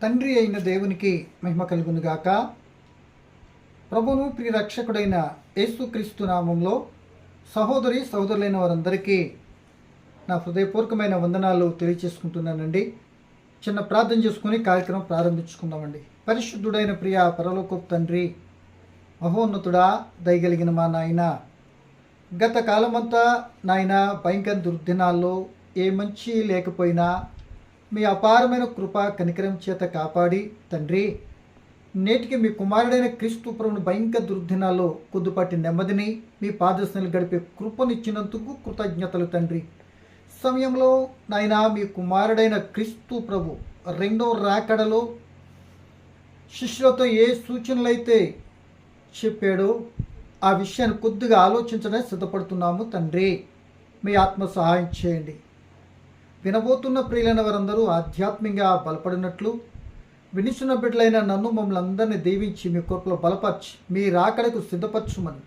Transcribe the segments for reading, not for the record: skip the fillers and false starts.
తండ్రి అయిన దేవునికి మహిమ కలుగునుగాక. ప్రభును ప్రియ రక్షకుడైన యేసుక్రీస్తు నామంలో సహోదరి సహోదరులైన వారందరికీ నా హృదయపూర్వకమైన వందనాలు తెలియచేసుకుంటున్నానండి. చిన్న ప్రార్థన చేసుకుని కార్యక్రమం ప్రారంభించుకుందామండి. పరిశుద్ధుడైన ప్రియ పరలోకపు తండ్రి, మహోన్నతుడా, దయగలిగిన మా నాయన, గత కాలమంతా నాయన భయంకర దుర్దినాల్లో ఏ మంచి లేకపోయినా మీ అపారమైన కృప కనికరం చేత కాపాడి తండ్రి, నేటికి మీ కుమారుడైన క్రీస్తు ప్రభుని భయంకర దుర్దినాల్లో కొద్దిపాటి నెమ్మదిని మీ పాదశనలు గడిపే కృపనిచ్చినందుకు కృతజ్ఞతలు తండ్రి. సమయంలో నాయన మీ కుమారుడైన క్రీస్తు ప్రభు రెండో రాకడలో శిష్యులతో ఏ సూచనలైతే చెప్పాడో ఆ విషయాన్ని కొద్దిగా ఆలోచించడానికి సిద్ధపడుతున్నాము తండ్రి. మీ ఆత్మ సహాయం చేయండి. వినబోతున్న ప్రియులైన వారందరూ ఆధ్యాత్మికంగా బలపడినట్లు, వినిస్తున్న బిడ్డలైన నన్ను మమ్మల్ని అందరినీ దీవించి మీ కృపలో బలపరిచి మీ రాకడకు సిద్ధపరచుమని,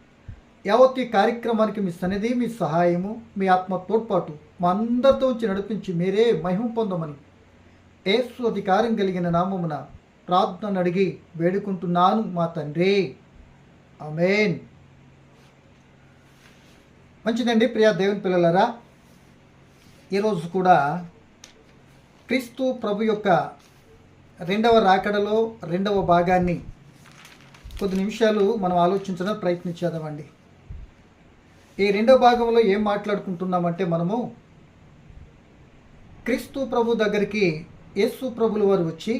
యావత్ ఈ కార్యక్రమానికి మీ సన్నిధి, మీ సహాయము, మీ ఆత్మ తోడ్పాటు మా అందరితో ఉంచి నడిపించి మీరే మహిమ పొందమని యేసు అధికారం కలిగిన నామమున ప్రార్థన అడిగి వేడుకుంటున్నాను మా తండ్రి. ఆమేన్. మంచిదండి ప్రియ దేవుని పిల్లలారా, ఈరోజు కూడా క్రీస్తు ప్రభు యొక్క రెండవ రాకడలో రెండవ భాగాన్ని కొద్ది నిమిషాలు మనం ఆలోచించడానికి ప్రయత్నించేద్దామండి. ఈ రెండవ భాగంలో ఏం మాట్లాడుకుంటున్నామంటే, మనము క్రీస్తు ప్రభు దగ్గరికి యేసు ప్రభుల వారు వచ్చి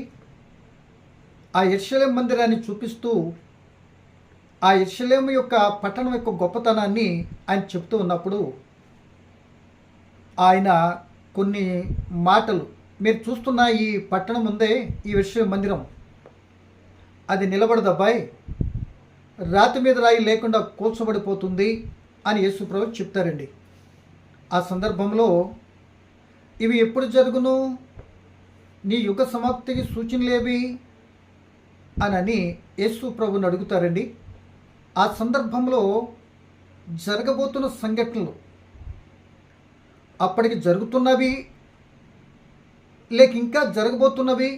ఆ యెరూషలేము మందిరాన్ని చూపిస్తూ ఆ యెరూషలేము యొక్క పట్టణం యొక్క గొప్పతనాన్ని ఆయన చెప్తూ ఉన్నప్పుడు ఆయన కొన్ని మాటలు, మీరు చూస్తున్న ఈ పట్టణం ఉందే, ఈ యెరూషలేము మందిరం, అది నిలబడదబ్బాయి, రాతి మీద రాయి లేకుండా కూల్చబడిపోతుంది అని యేసు ప్రభు చెప్తారండి. ఆ సందర్భంలో ఇవి ఎప్పుడు జరుగును, నీ యుగ సమాప్తికి సూచనలేవి అని యేసు ప్రభుని అడుగుతారండి. ఆ సందర్భంలో జరగబోతున్న సంఘటనలు అప్పటికి జరుగుతున్నవి లేక ఇంకా జరగబోతున్నవి,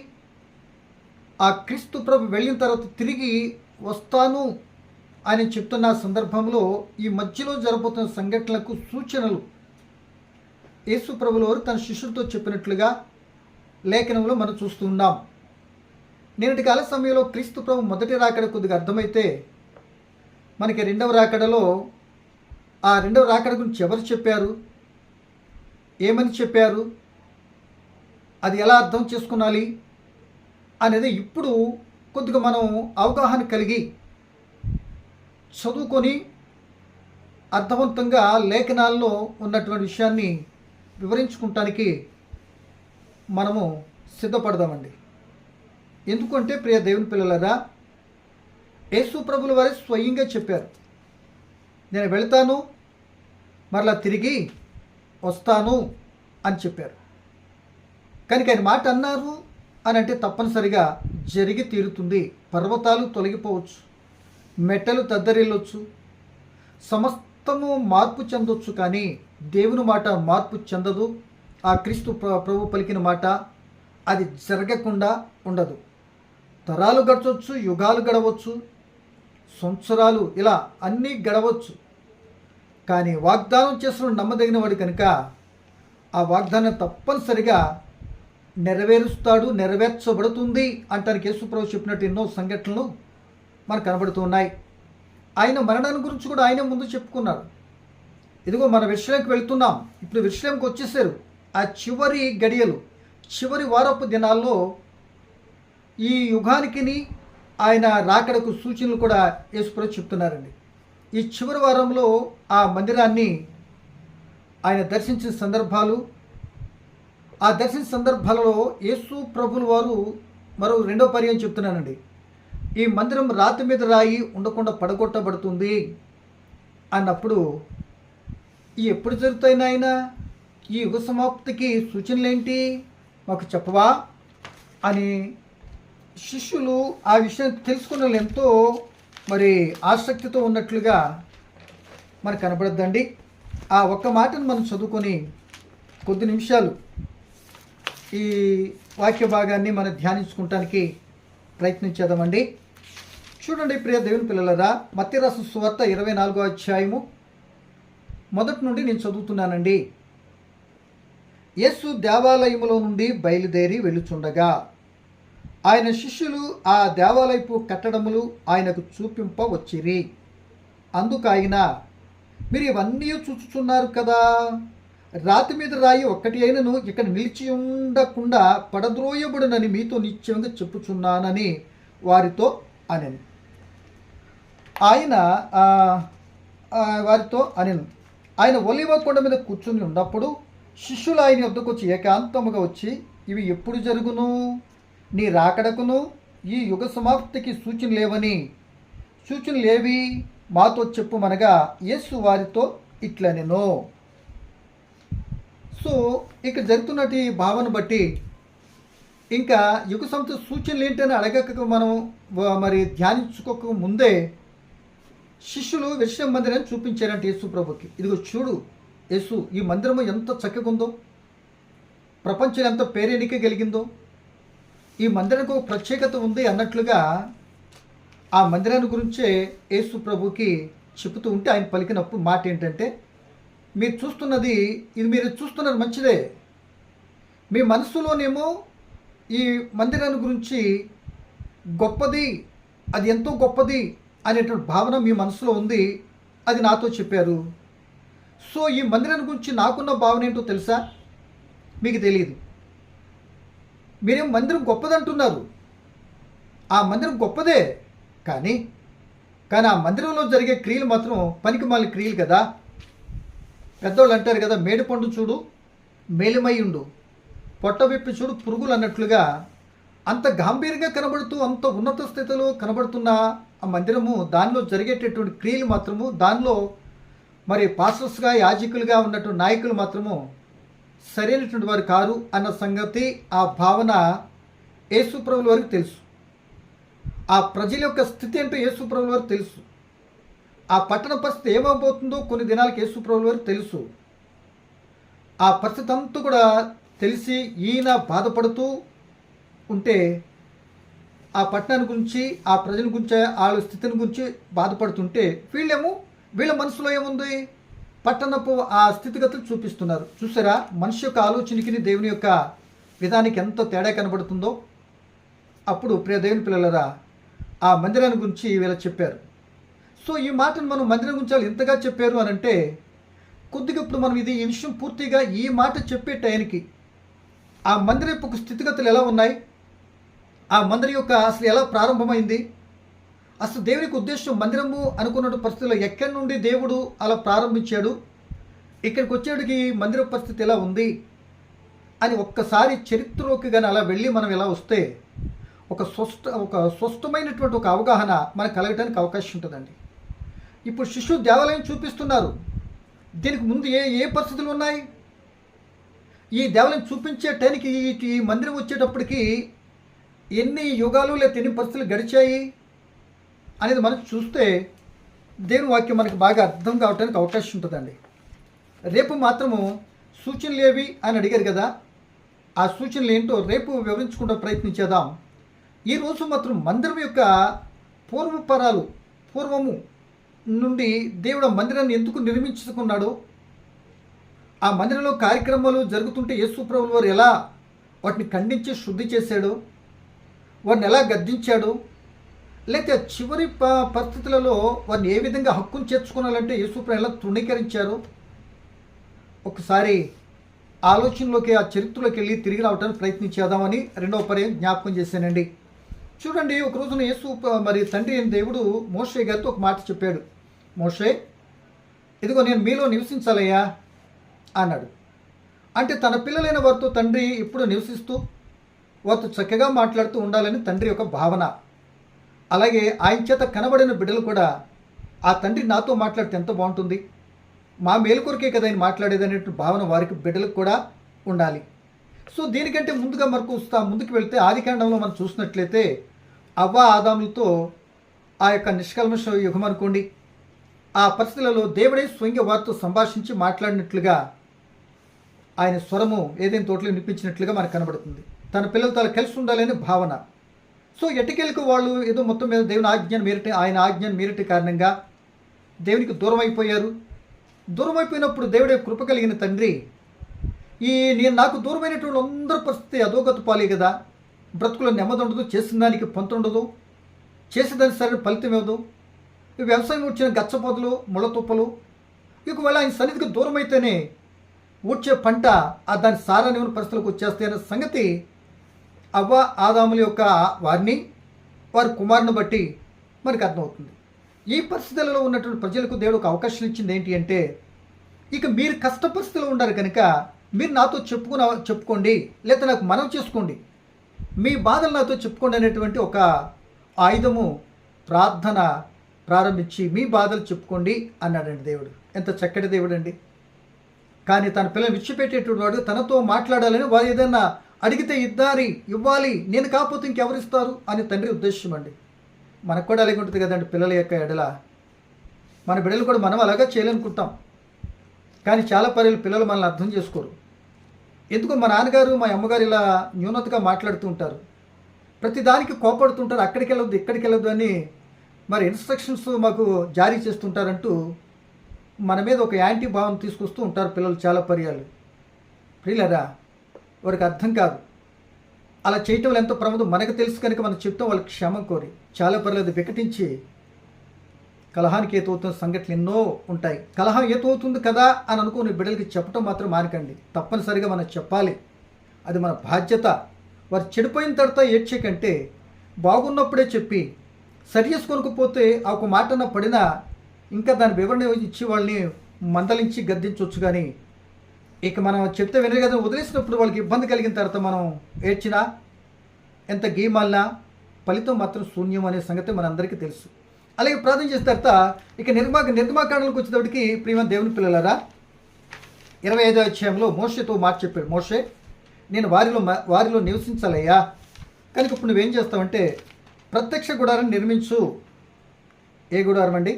ఆ క్రీస్తు ప్రభు వెళ్ళిన తర్వాత తిరిగి వస్తాను అని చెప్తున్న సందర్భంలో ఈ మధ్యలో జరగబోతున్న సంఘటనలకు సూచనలు యేసు ప్రభుల వారు తన శిష్యులతో చెప్పినట్లుగా లేఖనంలో మనం చూస్తూ ఉన్నాం. నేటి కాల సమయంలో క్రీస్తు ప్రభు మొదటి రాకడ కొద్దిగా అర్థమైతే, మనకి రెండవ రాకడలో ఆ రెండవ రాకడ గురించి ఎవరు చెప్పారు, ఏమని చెప్పారు, అది ఎలా అర్థం చేసుకునాలి అనేది ఇప్పుడు కొద్దిగా మనం అవగాహన కలిగి చదువుకొని అర్థవంతంగా లేఖనాల్లో ఉన్నటువంటి విషయాన్ని వివరించుకుంటానికి మనము సిద్ధపడదామండి. ఎందుకంటే ప్రియ దేవుని పిల్లలారా, యేసు ప్రభుల వారే స్వయంగా చెప్పారు, నేను వెళ్తాను మరలా తిరిగి వస్తాను అని చెప్పారు. కనుక ఆయన మాట అన్నారు అని అంటే తప్పనిసరిగా జరిగి తీరుతుంది. పర్వతాలు తొలగిపోవచ్చు, మెట్టలు తద్దరిల్లొచ్చు, సమస్తము మార్పు చెందొచ్చు, కానీ దేవుని మాట మార్పు చెందదు. ఆ క్రీస్తు ప్రభు పలికిన మాట అది జరగకుండా ఉండదు. తరాలు గడచవచ్చు, యుగాలు గడవచ్చు, సంవత్సరాలు ఇలా అన్నీ గడవచ్చు, కానీ వాగ్దానం చేసిన నమ్మదగిన వాడు కనుక ఆ వాగ్దానం తప్పనిసరిగా నెరవేరుస్తాడు, నెరవేర్చబడుతుంది అంటానికి యేసుప్రభు చెప్పినట్టు ఎన్నో సంఘటనలు మనకు కనబడుతూ ఉన్నాయి. ఆయన మరణాన్ని గురించి కూడా ఆయన ముందు చెప్పుకున్నారు. ఇదిగో మన యెరూషలేముకి వెళ్తున్నాం, ఇప్పుడు యెరూషలేముకి వచ్చేసారు. ఆ చివరి గడియలు, చివరి వారపు దినాల్లో ఈ యుగానికి ఆయన రాకడకు సూచనలు కూడా యేసుప్రభు చెప్తున్నారండి. ఈ చివరి వారంలో ఆ మందిరాన్ని ఆయన దర్శించిన సందర్భాలు, ఆ దర్శన సందర్భాలలో యేసు ప్రభుల వారు మరో రెండో పర్యాయం చెప్తున్నానండి, ఈ మందిరం రాతి మీద రాయి ఉండకుండా పడగొట్టబడుతుంది అన్నప్పుడు, ఈ ఎప్పుడు జరుగుతాయి నాయన, ఈ యుగ సమాప్తికి సూచనలేంటి మాకు చెప్పవా అని శిష్యులు ఆ విషయం తెలుసుకున్న ఎంతో ఆసక్తితో ఉన్నట్లుగా మనకు కనబడద్దండి. ఆ ఒక్క మాటను మనం చదువుకొని కొద్ది నిమిషాలు ఈ వాక్య భాగాన్ని మనం ధ్యానించుకుంటానికి ప్రయత్నించేద్దామండి. చూడండి ప్రియ దేవుని పిల్లలరా, మత్తయి రాసిన సువార్త 24వ అధ్యాయము మొదటి నుండి నేను చదువుతున్నానండి. యేసు దేవాలయములో నుండి బయలుదేరి వెళ్ళుచుండగా ఆయన శిష్యులు ఆ దేవాలయపు కట్టడములు ఆయనకు చూపింపవచ్చిరి. అందుకు ఆయన, మీరు ఇవన్నీ చూచుచున్నారు కదా, రాతి మీద రాయి ఒక్కటి అయినను ఇక్కడ నిలిచి ఉండకుండా పడద్రోయబడునని మీతో నిశ్చయంగా చెప్పుచున్నానని వారితో అనెను. ఆయన ఒలీవ కొండ మీద కూర్చుని ఉన్నప్పుడు శిష్యులు ఆయన వద్దకు వచ్చి ఏకాంతముగా వచ్చి, ఇవి ఎప్పుడు జరుగును? నీ రాకడకును ఈ యుగ సమాప్తికి సూచనలేవి మాతో చెప్పుమనగా యేసు వారితో ఇట్లనెను. సో ఇక్కడ జరుగుతున్నటి భావన బట్టి ఇంకా యుగ సమాప్తి సూచనలు ఏంటని అడగక మనం మరి ధ్యానించుకోక ముందే శిష్యులు విషయం మందిరాన్ని చూపించారంటే యేసు ప్రభుకి. ఇదిగో చూడు యేసు, ఈ మందిరము ఎంత చక్కగా ఉందో, ప్రపంచం ఎంత పేరెనికగలిగిందో, ఈ మందిరానికి ఒక ప్రత్యేకత ఉంది అన్నట్లుగా ఆ మందిరాన్ని గురించే యేసు ప్రభుకి చెబుతూ ఉంటే ఆయన పలికినప్పుడు మాట ఏంటంటే, మీరు చూస్తున్నది మంచిదే, మీ మనసులోనేమో ఈ మందిరాన్ని గురించి గొప్పది, అది ఎంతో గొప్పది అనేటువంటి భావన మీ మనసులో ఉంది, అది నాతో చెప్పారు. సో ఈ మందిరాన్ని గురించి నాకున్న భావన ఏంటో తెలుసా? మీకు తెలియదు. మీరేం మందిరం గొప్పదంటున్నారు, ఆ మందిరం గొప్పదే, కానీ ఆ మందిరంలో జరిగే క్రియలు మాత్రం పనికిమాలిన క్రియలు కదా. పెద్దవాళ్ళు అంటారు కదా, మేడి పండు చూడు మేలిమై ఉండు, పొట్ట విప్పి చూడు పురుగులు అన్నట్లుగా అంత గంభీరంగా కనబడుతూ అంత ఉన్నత స్థితిలో కనబడుతున్న ఆ మందిరము, దానిలో జరిగేటటువంటి క్రియలు మాత్రము, దానిలో మరి పాస్టర్స్గా యాజకులుగా ఉన్నటువంటి నాయకులు మాత్రము సరైనటువంటి వారు కారు అన్న సంగతి, ఆ భావన యేసుప్రభుల వారికి తెలుసు. ఆ ప్రజల యొక్క స్థితి ఏంటో యేసుప్రభుల వారికి తెలుసు. ఆ పట్టణ పరిస్థితి ఏమైపోతుందో కొన్ని దినాలకు యేసుప్రభుల వారికి తెలుసు. ఆ పరిస్థితి అంతా కూడా తెలిసి ఈయన బాధపడుతూ ఉంటే ఆ పట్టణాన్ని గురించి, ఆ ప్రజల గురించి, వాళ్ళ స్థితిని గురించి బాధపడుతుంటే వీళ్ళ మనసులో ఏముంది? పట్టణపు ఆ స్థితిగతులు చూపిస్తున్నారు. చూసారా, మనిషి యొక్క ఆలోచనకి దేవుని యొక్క విధానికి ఎంత తేడా కనబడుతుందో. అప్పుడు ప్రియ దేవుని పిల్లలరా, ఆ మందిరాన్ని గురించి వీళ్ళ చెప్పారు. సో ఈ మాటను మనం మందిరం గురించి వాళ్ళు ఇంతగా చెప్పారు అని అంటే, కొద్దిగా ఇప్పుడు మనం ఈ విషయం పూర్తిగా ఈ మాట చెప్పే టైంకి ఆ మందిరం యొక్క స్థితిగతులు ఎలా ఉన్నాయి, ఆ మందిరం యొక్క అసలు ఎలా ప్రారంభమైంది, అసలు దేవునికి ఉద్దేశం మందిరము అనుకున్న పరిస్థితుల్లో ఎక్కడి నుండి దేవుడు అలా ప్రారంభించాడు, ఇక్కడికి వచ్చేటికి మందిర పరిస్థితి ఎలా ఉంది అని ఒక్కసారి చరిత్రలోకి కానీ అలా వెళ్ళి మనం ఎలా వస్తే ఒక స్పష్టమైనటువంటి ఒక అవగాహన మనకు కలగడానికి అవకాశం ఉంటుందండి. ఇప్పుడు శిశు దేవాలయం చూపిస్తున్నారు, దీనికి ముందు ఏ పరిస్థితులు ఉన్నాయి, ఈ దేవాలయం చూపించే టైంకి ఈ మందిరం వచ్చేటప్పటికి ఎన్ని యుగాలు లేదా ఎన్ని పరిస్థితులు గడిచాయి అనేది మనం చూస్తే దేవుని వాక్యం మనకు బాగా అర్థం కావడానికి అవకాశం ఉంటుందండి. రేపు మాత్రము సూచనలు ఏవి అని అడిగారు కదా, ఆ సూచనలు ఏంటో రేపు వివరించుకుంటూ ప్రయత్నించేద్దాం. ఈరోజు మాత్రం మందిరం యొక్క పూర్వము నుండి దేవుడు మందిరాన్ని ఎందుకు నిర్మించుకున్నాడో, ఆ మందిరంలో కార్యక్రమాలు జరుగుతుంటే యేసు ప్రభువు వారు ఎలా వాటిని ఖండించి శుద్ధి చేశాడు, వారిని ఎలా గద్దించాడు, లేకపోతే చివరి పరిస్థితులలో వారిని ఏ విధంగా హక్కును చేర్చుకోవాలంటే యేసు ప్రభు ఎలా తృణీకరించారు, ఒకసారి ఆలోచనలోకి ఆ చరిత్రలోకి వెళ్ళి తిరిగి రావడానికి ప్రయత్నించేద్దామని రెండవ పర్యాయం జ్ఞాపకం చేశానండి. చూడండి, ఒక రోజున యేసు మరి తండ్రి అయిన దేవుడు మోషే గారితో ఒక మాట చెప్పాడు. మోషే, ఇదిగో నేను మీలో నివసించాలయ్యా అన్నాడు. అంటే తన పిల్లలైన వారితో తండ్రి ఎప్పుడూ నివసిస్తూ వారితో చక్కగా మాట్లాడుతూ ఉండాలని తండ్రి యొక్క భావన. అలాగే ఆయన చేత కనబడిన బిడ్డలు కూడా ఆ తండ్రి నాతో మాట్లాడితే ఎంత బాగుంటుంది, మా మేలు కొరకే కదా ఆయన మాట్లాడేది అనేటువంటి భావన వారికి బిడ్డలకు కూడా ఉండాలి. సో దీనికంటే ముందుగా ముందుకు వెళ్తే ఆదికాండంలో మనం చూసినట్లయితే అవ్వ ఆదాములతో ఆ యొక్క నిష్కల్మష యుగం అనుకోండి, ఆ పరిస్థితులలో దేవుడే స్వయంగా వారితో సంభాషించి మాట్లాడినట్లుగా ఆయన స్వరము ఏదైనా తోటలో వినిపించినట్లుగా మనకు కనబడుతుంది. తన పిల్లలతో అలా కలిసి ఉండాలని భావన. సో ఎటుకెళ్ళకు వాళ్ళు ఏదో మొత్తం మీద దేవుని ఆజ్ఞను మీరటి ఆయన ఆజ్ఞను మీరటి కారణంగా దేవునికి దూరం అయిపోయారు. దూరం అయిపోయినప్పుడు దేవుడే కృప కలిగిన తండ్రి నేను నాకు దూరమైనటువంటి అందరి పరిస్థితి అధోగత పాలే కదా, బ్రతుకులో నెమ్మది ఉండదు, చేసిన దానికి పొంత ఉండదు, చేసేదానికి సరైన ఫలితం ఇవ్వదు, వ్యవసాయం వచ్చిన గచ్చపోతలు ముళ్ళ తుప్పలు, ఒకవేళ ఆయన సన్నిధికి దూరం అయితేనే వచ్చే పంట దాని సారాన్ని పరిస్థితులకు వచ్చేస్తాయి అనే సంగతి అవ్వ ఆదాముల యొక్క వారిని వారి కుమారుని బట్టి మనకు అర్థమవుతుంది. ఈ పరిస్థితులలో ఉన్నటువంటి ప్రజలకు దేవుడు ఒక అవకాశం ఇచ్చింది ఏంటి అంటే, ఇక మీరు కష్ట పరిస్థితిలో ఉన్నారు కనుక మీరు నాతో చెప్పుకోండి, లేదా నాకు మనం చేసుకోండి, మీ బాధలు నాతో చెప్పుకోండి అనేటువంటి ఒక ఆయుధము ప్రార్థన ప్రారంభించి మీ బాధలు చెప్పుకోండి అన్నాడండి దేవుడు. ఎంత చక్కటి దేవుడు అండి. కానీ తన పిల్లలు విడిచిపెట్టేటువంటి వాడు తనతో మాట్లాడాలని వారు ఏదైనా అడిగితే ఇవ్వాలి, నేను కాకపోతే ఇంకెవరిస్తారు అని తండ్రి ఉద్దేశం అండి. మనకు కూడా అలాగే ఉంటుంది కదండి. పిల్లల యొక్క ఎడల మన బిడ్డలు కూడా మనం అలాగా చేయాలనుకుంటాం, కానీ చాలా పిల్లలు మనల్ని అర్థం చేసుకోరు. ఎందుకు మా నాన్నగారు మా అమ్మగారు ఇలా న్యూనతగా మాట్లాడుతూ ఉంటారు, ప్రతిదానికి కోపడుతుంటారు, అక్కడికి వెళ్ళొద్దు ఇక్కడికి వెళ్ళొద్దు అని మరి ఇన్స్ట్రక్షన్స్ మాకు జారీ చేస్తుంటారంటూ మన మీద ఒక యాంటీ భావం తీసుకొస్తూ ఉంటారు పిల్లలు చాలా పర్యాలు. ప్రియులరా, వారికి అర్థం కాదు అలా చేయటం వల్ల ఎంతో ప్రమాదం మనకు తెలుసు కనుక మనం చెప్తాం, వాళ్ళకి క్షేమం కోరి చాలా పర్లేదు వికటించి కలహానికి ఏతవుతున్న సంఘటనలు ఎన్నో ఉంటాయి. కలహం ఏతవుతుంది కదా అని అనుకుని బిడ్డలకి చెప్పడం మాత్రం మానకండి, తప్పనిసరిగా మనం చెప్పాలి, అది మన బాధ్యత. వారు చెడిపోయిన తర్వాత ఏడ్చే కంటే బాగున్నప్పుడే చెప్పి సరి చేసుకోకపోతే ఆ ఒక మాట పడినా ఇంకా దాని వివరణ ఇచ్చి వాళ్ళని మందలించి గద్దించవచ్చు. కానీ ఇక మనం చెప్తే వినరు కదా, వదిలేసినప్పుడు వాళ్ళకి ఇబ్బంది కలిగిన తర్వాత మనం ఏడ్చినా ఎంత గీమాలినా ఫలితం మాత్రం శూన్యం అనే సంగతి మనందరికీ తెలుసు. అలాగే ప్రార్థన చేసిన తర్వాత ఇక నిర్గమాకాండలకు వచ్చేటప్పటికి ప్రియమైన దేవుని పిల్లలారా, 25వ అధ్యాయంలో మోషేతో మాట చెప్పాడు. మోషే, నేను వారిలో నివసించాలయ్యా, కనుక ఇప్పుడు నువ్వేం చేస్తావంటే ప్రత్యక్ష గుడారాన్ని నిర్మించు. ఏ గుడారం అండి?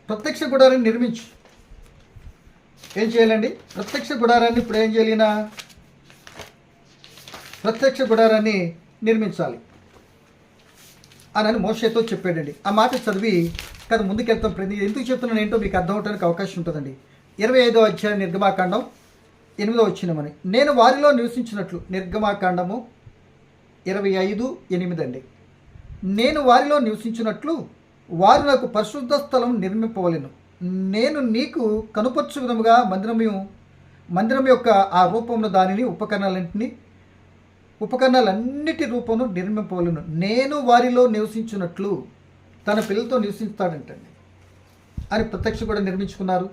ప్రత్యక్ష గుడారాన్ని నిర్మించు. ఏం చేయాలండి? ప్రత్యక్ష గుడారాన్ని ఇప్పుడు ఏం చేయాలినా ప్రత్యక్ష గుడారాన్ని నిర్మించాలి అని మోషేతో చెప్పాడండి. ఆ మాట చదివి కదా ముందుకెళ్తాం. ఎందుకు చెప్తున్నాను ఏంటో మీకు అర్థం అవడానికి అవకాశం ఉంటుందండి. 25వ అధ్యాయం నిర్గమాకాండం 8వ వచనమని, నేను వారిలో నివసించినట్లు. నిర్గమాకాండము 25:8 అండి. నేను వారిలో నివసించినట్లు వారు నాకు పరిశుద్ధ స్థలం నిర్మింపవలెను. నేను నీకు కనుపర్చు విధముగా మందిరం యొక్క ఆ రూపంలో దానిని ఉపకరణాలన్నిటి రూపంలో నిర్మింపవలను. నేను వారిలో నివసించినట్లు తన పిల్లలతో నివసిస్తాడంటండి అని ప్రత్యక్ష కూడా నిర్మించుకున్నారు.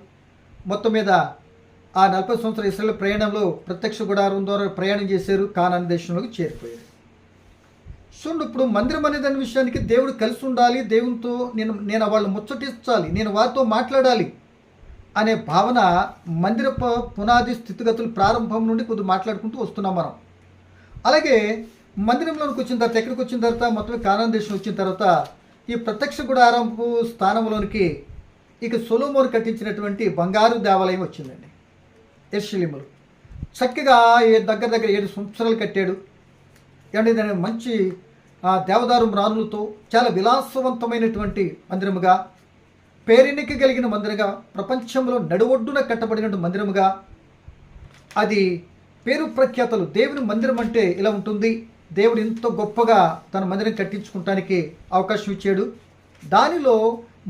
మొత్తం మీద ఆ 40 సంవత్సరాల ఇశ్రాయేలు ప్రయాణంలో ప్రత్యక్ష గుడారం ద్వారా ప్రయాణం చేశారు, కానాను దేశంలోకి చేరిపోయారు. చూడండి, ఇప్పుడు మందిరం అనే దాని విషయానికి దేవుడు కలిసి ఉండాలి, దేవునితో నేను వాళ్ళు ముచ్చటించాలి, నేను వారితో మాట్లాడాలి అనే భావన మందిర పునాది స్థితిగతులు ప్రారంభం నుండి కొద్దిగా మాట్లాడుకుంటూ వస్తున్నాం మనం. అలాగే మందిరంలోనికి వచ్చిన తర్వాత, ఎక్కడికి వచ్చిన తర్వాత, మొత్తం కానాను దేశం వచ్చిన తర్వాత ఈ ప్రత్యక్ష గుడారంపు స్థానంలోనికి ఇక సొలొమోను కట్టించినటువంటి బంగారు దేవాలయం వచ్చిందండి. యెరూషలేములో చక్కగా దగ్గర 7 సంవత్సరాలు కట్టాడు. ఏమంటే దాని మంచి దేవదారు మ్రానులతో చాలా విలాసవంతమైనటువంటి మందిరముగా, పేరెన్నిక కలిగిన మందిరంగా, ప్రపంచంలో నడువొడ్డున కట్టబడినటువంటి మందిరముగా, అది పేరు ప్రఖ్యాతలు. దేవుని మందిరం అంటే ఇలా ఉంటుంది, దేవుడు ఎంతో గొప్పగా తన మందిరం కట్టించుకోవటానికి అవకాశం ఇచ్చాడు. దానిలో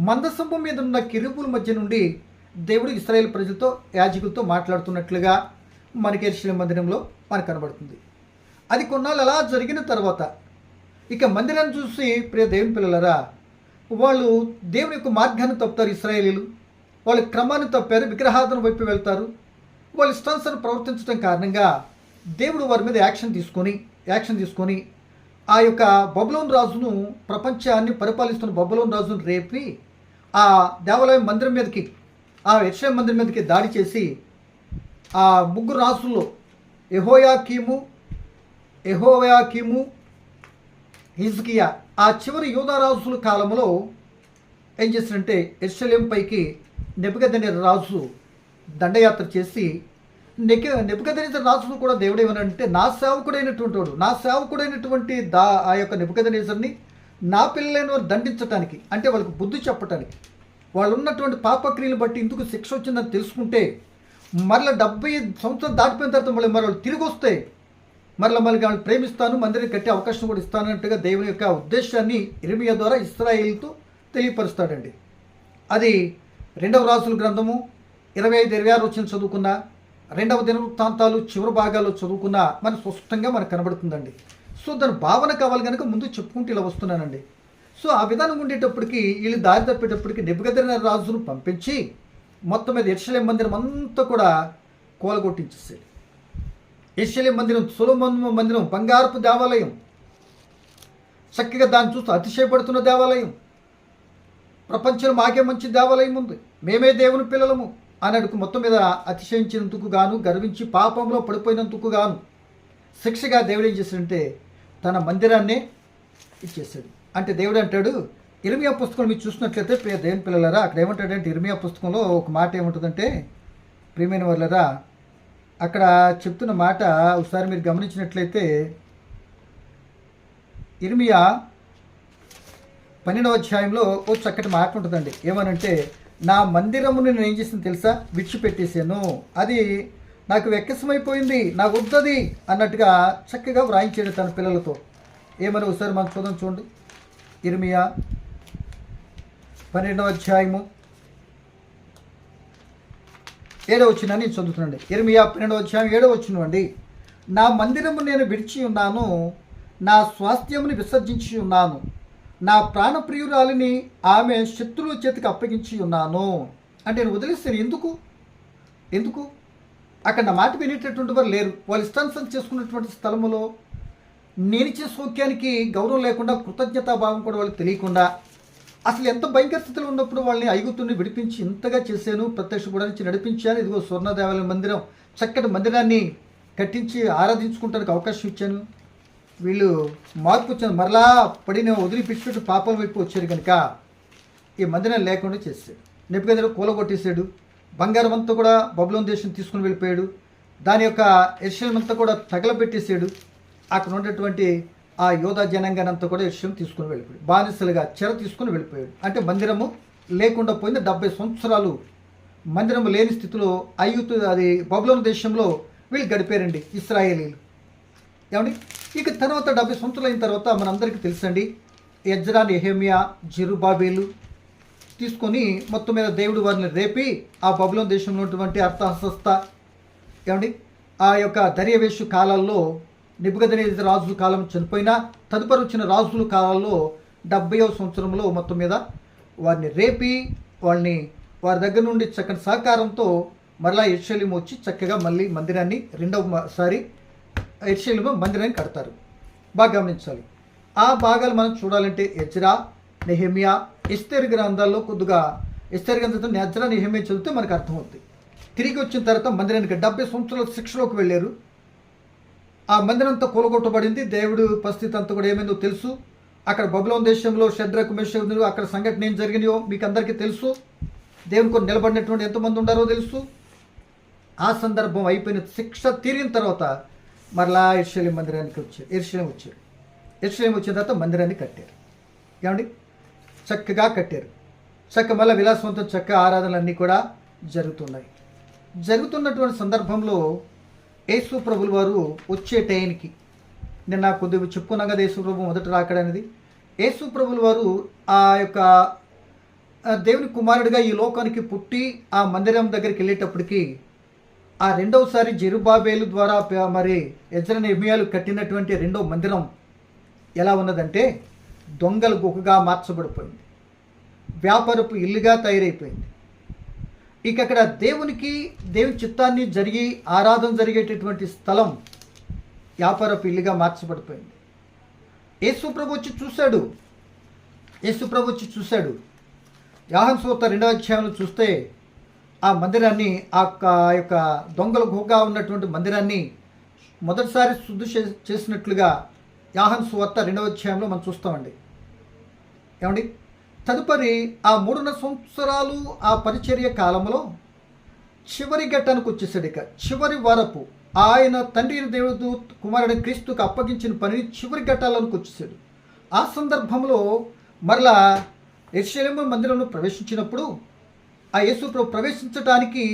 మందసంబం మీద ఉన్న కెరూబుల మధ్య నుండి దేవుడు ఇశ్రాయేలు ప్రజలతో యాజకులతో మాట్లాడుతున్నట్లుగా మనకి యెరూషలేము మందిరంలో మనకు కనబడుతుంది. అది కొన్నాళ్ళు అలా జరిగిన తర్వాత ఇక మందిరాన్ని చూసి ప్రియ దేవుని పిల్లలరా, వాళ్ళు దేవుని యొక్క మార్గాన్ని తప్పుతారు. ఇశ్రాయేలీలు వాళ్ళ క్రమాన్ని తప్పారు, విగ్రహారాధన వైపు వెళ్తారు. వాళ్ళు ఇష్టానుసారం ప్రవర్తించడం కారణంగా దేవుడు వారి మీద యాక్షన్ తీసుకొని ఆ యొక్క బబులోను రాజును, ప్రపంచాన్ని పరిపాలిస్తున్న బబులోను రాజును రేపి ఆ దేవాలయం మందిరం మీదకి, ఆ యెరూషలేము మందిరం మీదకి దాడి చేసి ఆ 3 రాజుల్లో యెహోయాకీము, హిజ్కియా, ఆ చివరి యూదారాజుల కాలంలో ఏం చేశారంటే యెరూషలేము పైకి నెబుకద్నెజరు రాజు దండయాత్ర చేసి నెబుకద్నెజరు రాజును కూడా దేవుడు ఏమనంటే నా సేవకుడైనటువంటి వాడు, నా సేవకుడైనటువంటి ఆ యొక్క నెబుకద్నెజరుని నా పిల్లలైన వారు దండించడానికి, అంటే వాళ్ళకి బుద్ధి చెప్పడానికి, వాళ్ళు ఉన్నటువంటి పాపక్రియలు బట్టి ఇందుకు శిక్ష వచ్చిందని తెలుసుకుంటే మరలా 70 సంవత్సరాలు దాటిపోయిన తర్వాత మళ్ళీ వాళ్ళు తిరిగి వస్తే మళ్ళీ వాళ్ళు ప్రేమిస్తాను, మందిరం కట్టే అవకాశం కూడా ఇస్తానన్నట్టుగా దేవుని యొక్క ఉద్దేశాన్ని ఇర్మియా ద్వారా ఇశ్రాయేలుతో తెలియపరుస్తాడండి. అది 2వ రాజుల గ్రంథము 25-26 వచ్చిన చదువుకున్న, 2వ దినవృత్తాంతాలు చివరి భాగాల్లో చదువుకున్న మనకు స్పష్టంగా మనకు కనబడుతుందండి. సో దాని భావన కావాలి కనుక ముందు చెప్పుకుంటూ ఇలా వస్తున్నానండి. సో ఆ విధానం ఉండేటప్పటికి వీళ్ళు దారి తప్పేటప్పటికి నెబుకద్నెజరు రాజును పంపించి మొత్తం మీద యెరూషలేము మందిరం అంతా కూడా కూలగొట్టించేసాడు. యెరూషలేము మందిరం, సొలొమోను మందిరం, బంగారపు దేవాలయం, చక్కగా దాన్ని చూస్తూ అతిశయపడుతున్న దేవాలయం, ప్రపంచంలో మాకే మంచి దేవాలయం ఉంది, మేమే దేవుని పిల్లలము అన్నట్టుకు మొత్తం మీద అతిశయించినందుకు గాను, గర్వించి పాపంలో పడిపోయినందుకు గాను శిక్షగా దేవుడు ఏం చేశాడంటే తన మందిరాన్నే ఇచ్చేసాడు. అంటే దేవుడు అంటాడు, ఇర్మియా పుస్తకం మీరు చూసినట్లయితే దేవుని పిల్లలరా, అక్కడ ఏమంటాడంటే ఇర్మియా పుస్తకంలో ఒక మాట ఏముంటుందంటే, ప్రియమైన వాళ్ళరా, అక్కడ చెప్తున్న మాట ఒకసారి మీరు గమనించినట్లయితే ఇర్మియా 12వ అధ్యాయంలో ఓ చక్కటి మాట ఉంటుందండి. ఏమనంటే, నా మందిరమును నేను ఏం చేసింది తెలుసా, విడిచిపెట్టేసాను, అది నాకు వెక్కసమైపోయింది, నాకు వద్దది అన్నట్టుగా చక్కగా వ్రాయించాడు తన పిల్లలతో. ఏమని ఒకసారి మనం చూడండి. ఇర్మియా 12వ అధ్యాయము 7వ వచనాన్ని నేను చదువుతున్నాండి. ఇర్మియా 12వ అధ్యాయం 7వ వచనం అండి. నా మందిరము నేను విడిచి ఉన్నాను, నా స్వాస్థ్యముని విసర్జించి ఉన్నాను, నా ప్రాణప్రియురాలిని ఆమె శత్రువుల చేతికి అప్పగించి ఉన్నాను. అంటే నేను వదిలేస్తాను. ఎందుకు అక్కడ నా మాట వినేటటువంటి వారు లేరు. వాళ్ళు ఇష్టానుసారం చేసుకున్నటువంటి స్థలములో నేనిచ్చే సౌఖ్యానికి గౌరవం లేకుండా, కృతజ్ఞతాభావం కూడా వాళ్ళకి తెలియకుండా, అసలు ఎంత భయంకర స్థితిలో ఉన్నప్పుడు వాళ్ళని ఐగుప్తుని విడిపించి ఇంతగా చేశాను, ప్రత్యక్ష కూడా నుంచి నడిపించాను, ఇదిగో స్వర్ణ దేవాలయ మందిరం, చక్కటి మందిరాన్ని కట్టించి ఆరాధించుకుంటానికి అవకాశం ఇచ్చాను. వీళ్ళు మార్పు వచ్చాను, మరలా పడిన వదిలిపెట్టి పాపం వైపు వచ్చారు కనుక ఈ మందిరం లేకుండా చేశాడు. నెబుకద్నెజరు కూలగొట్టేశాడు. బంగారం అంతా కూడా బబులోను దేశం తీసుకుని వెళ్ళిపోయాడు. దాని యొక్క యెరూషలేము అంతా కూడా తగలబెట్టేశాడు. అక్కడ ఉన్నటువంటి ఆ యోధా జనాంగాన్ని అంతా కూడా యెరూషలేము తీసుకుని వెళ్ళిపోయాడు. బానిసలుగా చెర తీసుకుని వెళ్ళిపోయాడు. అంటే మందిరము లేకుండా పోయింది. 70 సంవత్సరాలు మందిరము లేని స్థితిలో అది బబులోను దేశంలో వీళ్ళు గడిపారండి ఇశ్రాయేలీలు. ఏమండి, ఇక తర్వాత 70 సంవత్సరాలు అయిన తర్వాత మనందరికీ తెలుసండి, ఎజ్రా, నెహెమియా, జెరుబ్బాబెలు తీసుకొని మొత్తం మీద దేవుడు వారిని రేపి ఆ బబులోను దేశంలో ఉన్నటువంటి అర్థహస్త, ఏమండి, ఆ యొక్క దర్యావేషు కాలాల్లో నెబుకద్నెజరు రాజుల కాలం చనిపోయినా తదుపరి వచ్చిన రాజుల కాలాల్లో 70వ సంవత్సరంలో మొత్తం మీద వారిని రేపి వారి దగ్గర నుండి చక్కని సహకారంతో మరలా యెరూషలేము వచ్చి చక్కగా మళ్ళీ మందిరాన్ని రెండవసారి యెరూషలేము మందిరాన్ని కడతారు. బాగా గమనించాలి. ఆ భాగాలు మనం చూడాలంటే ఎజ్రా, నెహెమియా, ఎస్తేరు గ్రంథాల్లో కొద్దిగా ఎస్తేరు గ్రంథంతో ఎజ్రా, నెహెమియా చదివితే మనకు అర్థమవుతుంది. తిరిగి వచ్చిన తర్వాత మందిరానికి 70 సంవత్సరాల శిక్షలోకి వెళ్ళారు. ఆ మందిరం అంతా కూలగొట్టబడింది. దేవుడు పరిస్థితి అంతా కూడా ఏమైందో తెలుసు. అక్కడ బబులోను దేశంలో షడ్రకు, మెషకు అక్కడ సంఘటన ఏం జరిగినాయో మీకు అందరికీ తెలుసు. దేవుని కొన్ని నిలబడినటువంటి ఎంతమంది ఉండారో తెలుసు. ఆ సందర్భం అయిపోయిన శిక్ష తీరిన తర్వాత మరలా యెరూషలేము మందిరానికి వచ్చారు. యెరూషలేము వచ్చిన తర్వాత మందిరాన్ని కట్టారు. ఏమండి, చక్కగా కట్టారు. మళ్ళీ విలాసవంతం ఆరాధనలన్నీ కూడా జరుగుతున్నటువంటి సందర్భంలో యేసు ప్రభుల వారు వచ్చే టైంకి, నేను నాకు కొద్దిగా చెప్పుకున్నాం కదా, యేసు ప్రభు మొదట రాకడనేది. యేసు ప్రభుల వారు ఆ యొక్క దేవుని కుమారుడిగా ఈ లోకానికి పుట్టి ఆ మందిరం దగ్గరికి వెళ్ళేటప్పటికి ఆ రెండవసారి జెరుబ్బాబెలు ద్వారా మరి ఎజ్రా, నెహెమియాలు కట్టినటువంటి రెండవ మందిరం ఎలా ఉన్నదంటే దొంగల గుహగా మార్చబడిపోయింది, వ్యాపారపు ఇల్లుగా తయారైపోయింది. ఇక అక్కడ దేవుని చిత్తాన్ని ఆరాధన జరిగేటటువంటి స్థలం వ్యాపారపు ఇల్లుగా మార్చబడిపోయింది. యేసు ప్రభు వచ్చి చూశాడు. యోహాను సువార్త 2వ అధ్యాయంలో చూస్తే ఆ మందిరాన్ని, ఆ యొక్క దొంగల గుహగా ఉన్నటువంటి మందిరాన్ని మొదటిసారి శుద్ధి చేసినట్లుగా యోహాను సువార్త 2వ అధ్యాయంలో మనం చూస్తామండి. ఏమండి, తదుపరి ఆ 3.5 సంవత్సరాలు ఆ పరిచర్య కాలంలో చివరి ఘట్టానికి వచ్చేసాడు. ఇక చివరి వరపు ఆయన తండ్రి దేవుడు కుమారుడు క్రీస్తుకు అప్పగించిన పనిని చివరి ఘట్టాలకు వచ్చేసాడు. ఆ సందర్భంలో మరలా యెరూషలేము మందిరంలో ప్రవేశించినప్పుడు ఆ యేసు ప్రభు ప్రవేశించడానికి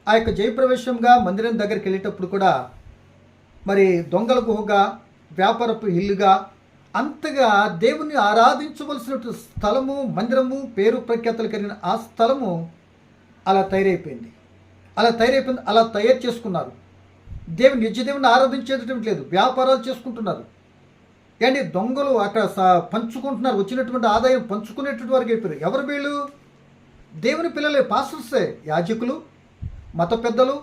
ఆ యొక్క జయప్రవేశంగా మందిరం దగ్గరికి వెళ్ళేటప్పుడు కూడా మరి దొంగల గుహగా, వ్యాపారపు ఇల్లుగా, అంతగా దేవుణ్ణి ఆరాధించవలసిన స్థలము, మందిరము, పేరు ప్రఖ్యాతలు కలిగిన ఆ స్థలము అలా తయారైపోయింది. అలా తయారు చేసుకున్నారు. నిజ దేవుని ఆరాధించేటటువంటి లేదు, వ్యాపారాలు చేసుకుంటున్నారు. అండి దొంగలు అక్కడ పంచుకుంటున్నారు, వచ్చినటువంటి ఆదాయం పంచుకునేటువంటి వారికి అయిపోయారు. ఎవరు వీళ్ళు? దేవుని పిల్లలే, పాస్టర్సే, యాజకులు, మత పెద్దలు,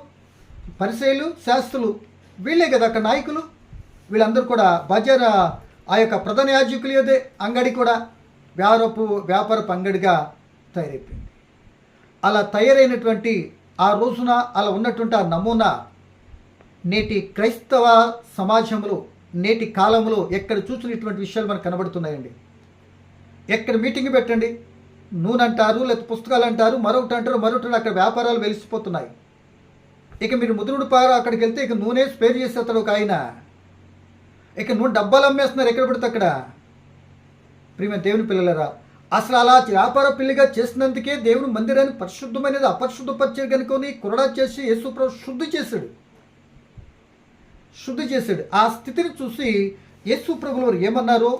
పరిసయ్యులు, శాస్త్రులు, వీళ్ళే కదా అక్కడ నాయకులు. వీళ్ళందరూ కూడా బజార్ ఆ యొక్క ప్రధాన యాజకులు అదే అంగడి కూడా వ్యాపారపు అంగడిగా తయారైపోయింది. అలా తయారైనటువంటి ఆ రోజున అలా ఉన్నటువంటి ఆ నమూనా నేటి క్రైస్తవ సమాజంలో, నేటి కాలంలో ఎక్కడ చూసినటువంటి విషయాలు మనకు కనబడుతున్నాయండి. ఎక్కడ మీటింగ్ పెట్టండి, నూనె అంటారు, లేకపోతే పుస్తకాలు అంటారు, మరొకటి అక్కడ వ్యాపారాలు వెలిసిపోతున్నాయి. ఇక మీరు ముదురుడు పార అక్కడికి వెళ్తే ఇక నూనె స్పేర్ చేసేస్తాడు ఒక ఆయన. ఇక నూనె డబ్బాలు అమ్మేస్తున్నారు ఎక్కడ పడితే అక్కడ. ప్రియమైన దేవుని పిల్లలరా, అసలు అలా వ్యాపార పిల్లిగా చేసినందుకే దేవుని మందిరాన్ని పరిశుద్ధమైనది అపరిశుద్ధపరిచే కనుకొని కురడా చేసి యేసుప్రభు శుద్ధి చేశాడు. ఆ స్థితిని చూసి యేసుప్రభులు వారు ఏమన్నారో,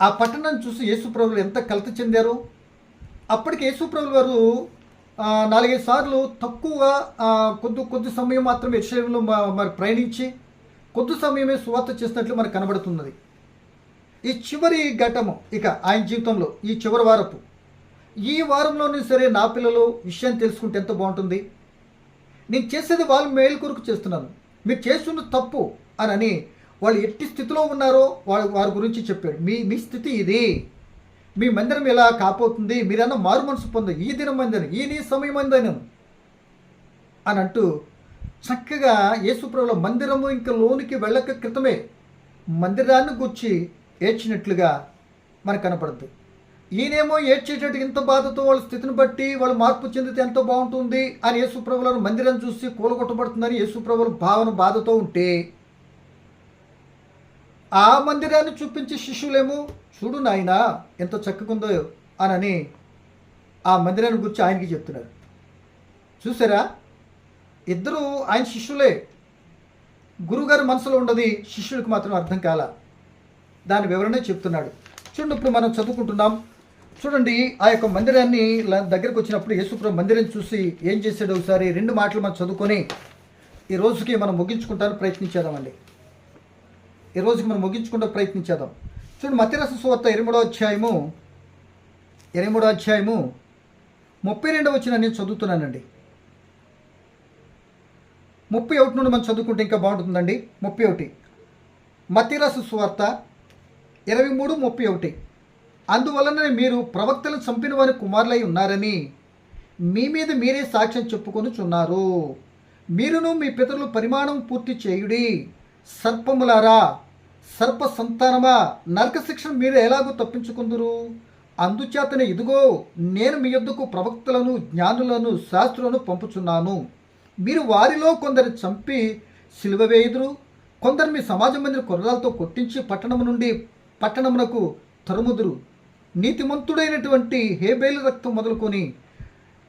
ఆ పట్టణాన్ని చూసి యేసుప్రభులు ఎంత కలత చెందారో. అప్పటికి యేసుప్రభులు వారు 4-5 సార్లు తక్కువగా కొద్ది సమయం మాత్రమే యెరూషలేములో మరి ప్రయాణించి కొద్ది సమయమే సువార్త చేసినట్లు మనకు కనబడుతున్నది. ఈ చివరి ఘట్టము ఇక ఆయన జీవితంలో ఈ చివరి వారపు ఈ వారంలోనే సరే నా పిల్లలు విషయాన్ని తెలుసుకుంటే ఎంత బాగుంటుంది. నేను చేసేది వాళ్ళ మేలు కొరకు చేస్తున్నాను, మీరు చేస్తున్న తప్పు అని వాళ్ళు ఎట్టి స్థితిలో ఉన్నారో వారి గురించి చెప్పాడు. మీ స్థితి ఇది, మీ మందిరం ఇలా కాపోతుంది, మీరన్నా మారు మనసు పొంద, ఈ దినం మందిరం, ఈ నీ సమయం మందిరం అని అంటూ చక్కగా యేసుప్రభుల మందిరము ఇంకా లోనికి వెళ్ళక క్రితమే మందిరాన్ని గుర్చి ఏడ్చినట్లుగా మనకు కనపడుతుంది. ఈయనేమో ఏడ్చేటట్టు ఇంత బాధతో వాళ్ళ స్థితిని బట్టి వాళ్ళు మార్పు చెందితే ఎంతో బాగుంటుంది అని యేసుప్రభులను మందిరం చూసి కూలగొట్టబడుతుందని యేసుప్రభుల బాధతో ఉంటే, ఆ మందిరాన్ని చూపించి శిష్యులేమో చూడు నాయనా ఎంత చక్కగుందో అని ఆ మందిరాన్ని గురించి ఆయనకి చెప్తున్నారు. చూసారా, ఇద్దరు ఆయన శిష్యులే. గురువుగారి మనసులో ఉన్నది శిష్యుడికి మాత్రం అర్థం కాల. దాని వివరణ చెప్తున్నాడు. చూడండి, ఇప్పుడు మనం చదువుకుంటున్నాం. చూడండి, ఆ యొక్క మందిరాన్ని దగ్గరకు వచ్చినప్పుడు యేసుప్రభు మందిరం చూసి ఏం చేశాడు ఒకసారి 2 మాటలు మనం చదువుకొని ఈ రోజుకి మనం ముగించుకుంటానికి ప్రయత్నించేద్దామండి. ఈ రోజుకి మనం ముగించుకుంటూ ప్రయత్నించేద్దాం. చూడండి, మత్తయి రాసిన సువార్త 23వ అధ్యాయము 32వ వచనం నేను చదువుతున్నానండి. 31 నుండి మనం చదువుకుంటే ఇంకా బాగుంటుందండి. 31 మత్తయి రాసిన సువార్త 23:31 అందువలన మీరు ప్రవక్తలను చంపిన వారి కుమారులై ఉన్నారని మీ మీద మీరే సాక్ష్యం చెప్పుకొనుచున్నారు. మీరును మీ పితరులు పరిమాణం పూర్తి చేయుడి. సర్పములారా, సర్ప సంతానమా, నరక శిక్షను మీరు ఎలాగో తప్పించుకుందురు. అందుచేతనే ఇదిగో నేను మీ యొద్దకు ప్రవక్తలను, జ్ఞానులను, శాస్త్రులను పంపుచున్నాను. మీరు వారిలో కొందరు చంపి సిలువ వేయుదురు, కొందరు మీ సమాజ మందిర కొర్రలతో కొట్టించి పట్టణమునకు తరుముదురు. నీతిమంతుడైనటువంటి హేబేలు రక్తం మొదలుకొని